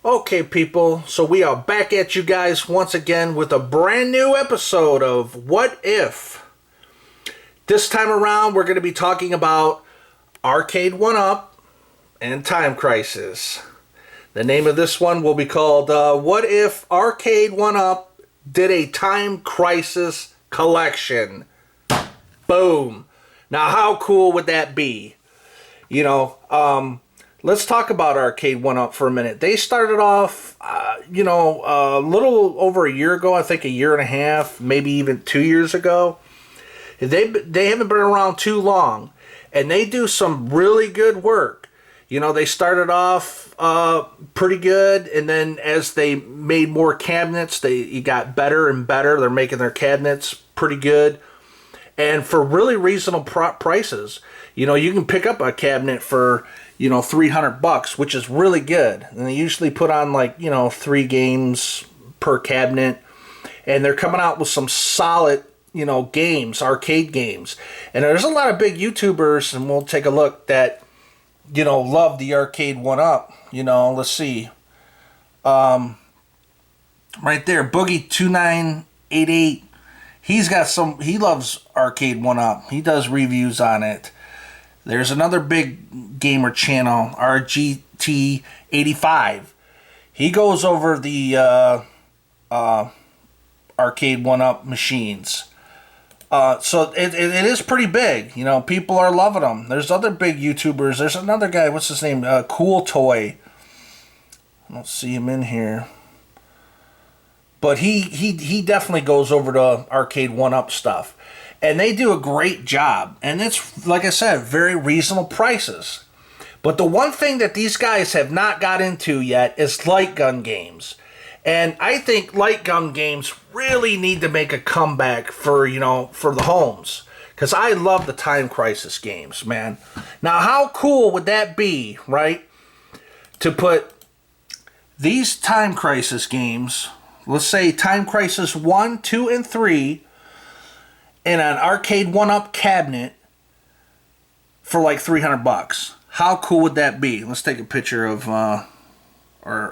Okay, people, so we are back at you guys once again with a brand new episode of What If? This time around, we're going to be talking about Arcade1Up and Time Crisis. The name of this one will be called What If Arcade1Up Did a Time Crisis Collection? Boom. Now, how cool would that be? Let's talk about Arcade1Up for a minute. They started off, a little over a year ago, I think a year and a half, maybe even 2 years ago. They haven't been around too long, and they do some really good work. They started off pretty good, and then as they made more cabinets, they got better and better. They're making their cabinets pretty good, and for really reasonable prices. You can pick up a cabinet for $300, which is really good. And they usually put on 3 games per cabinet, and they're coming out with some solid games, arcade games. And there's a lot of big YouTubers, and we'll take a look, that love the Arcade1Up. Let's see, right there, Boogie2988. He loves Arcade1Up. He does reviews on it. There's another big gamer channel, RGT85. He goes over the Arcade1Up machines. So it is pretty big. People are loving them. There's other big YouTubers. There's another guy, what's his name? Cool Toy. I don't see him in here. But he definitely goes over to Arcade1Up stuff. And they do a great job. And it's, like I said, very reasonable prices. But the one thing that these guys have not got into yet is light gun games. And I think light gun games really need to make a comeback for the homes. Because I love the Time Crisis games, man. Now, how cool would that be, right? To put these Time Crisis games, let's say Time Crisis 1, 2, and 3, in an Arcade1Up cabinet for like $300. How cool would that be? Let's take a picture of, or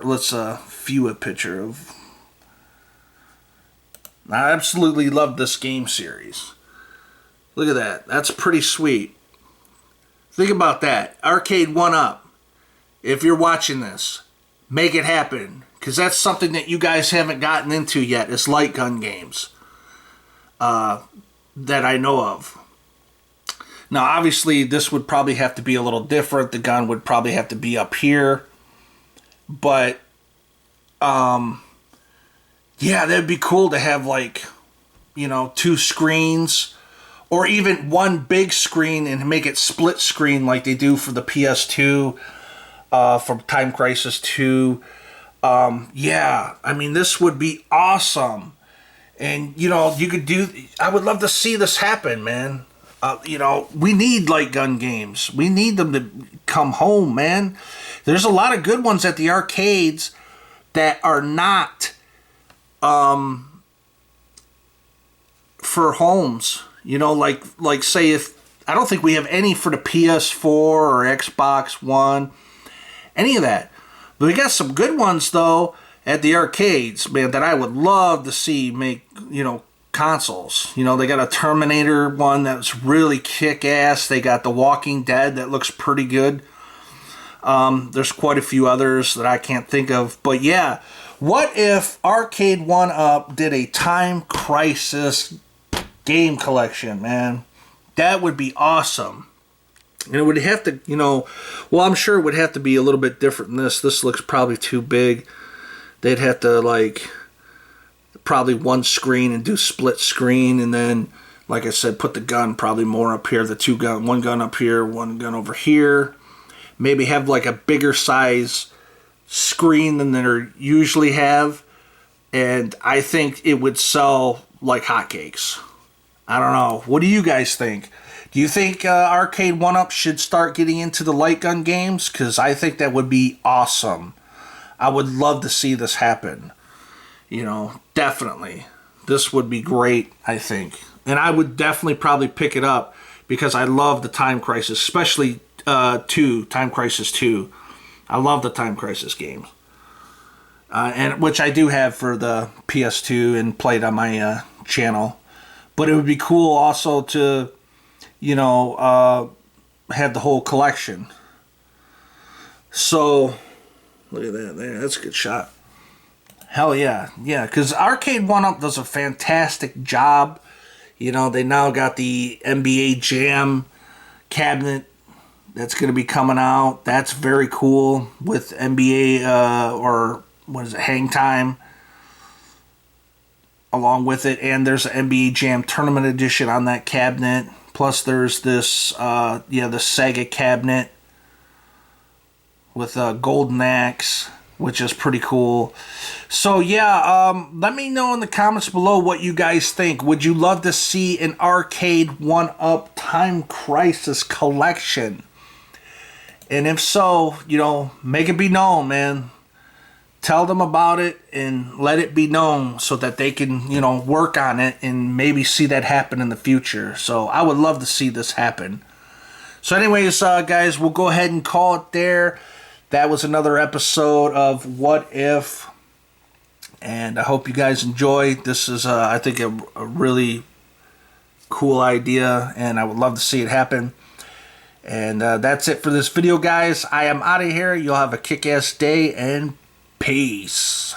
let's view a picture of. I absolutely love this game series. Look at that. That's pretty sweet. Think about that. Arcade1Up. If you're watching this, make it happen. Because that's something that you guys haven't gotten into yet, is light gun games. That I know of. Now, obviously, this would probably have to be a little different. The gun would probably have to be up here. But, yeah, that'd be cool to have, 2 screens. Or even one big screen and make it split screen like they do for the PS2. For Time Crisis 2. Yeah, I mean, this would be awesome. And, you could do. I would love to see this happen, man. We need light gun games. We need them to come home, man. There's a lot of good ones at the arcades that are not for homes. Like say, if I don't think we have any for the PS4 or Xbox One, any of that. But we got some good ones, though, at the arcades, man, that I would love to see make, consoles. They got a Terminator one that's really kick-ass. They got The Walking Dead that looks pretty good. There's quite a few others that I can't think of. But yeah, what if Arcade1Up did a Time Crisis game collection, man? That would be awesome. And it would have to, well, I'm sure it would have to be a little bit different than this. This looks probably too big. They'd have to, probably one screen and do split screen. And then, like I said, put the gun probably more up here. One gun up here, one gun over here. Maybe have, a bigger size screen than they usually have. And I think it would sell like hotcakes. I don't know. What do you guys think? Do you think Arcade1Up should start getting into the light gun games? Because I think that would be awesome. I would love to see this happen. Definitely. This would be great, I think. And I would definitely probably pick it up because I love the Time Crisis, especially Time Crisis 2. I love the Time Crisis games. and which I do have for the PS2 and played on my channel. But it would be cool also to, you know, have the whole collection. So, look at that there. That's a good shot. Hell yeah. Yeah, because Arcade1Up does a fantastic job. You know, they now got the NBA Jam cabinet that's going to be coming out. That's very cool with NBA, or what is it, Hang Time along with it. And there's an NBA Jam Tournament Edition on that cabinet. Plus there's this, the Sega cabinet with a Golden Axe, which is pretty cool. So yeah, let me know in the comments below what you guys think. Would you love to see an Arcade1Up Time Crisis collection? And if so, you know, make it be known, man. Tell them about it and let it be known so that they can, you know, work on it and maybe see that happen in the future. So I would love to see this happen. So anyways, guys, we'll go ahead and call it there. That was another episode of What If. And I hope you guys enjoyed. This is, I think, a really cool idea, and I would love to see it happen. And that's it for this video, guys. I am out of here. You'll have a kick-ass day, and peace.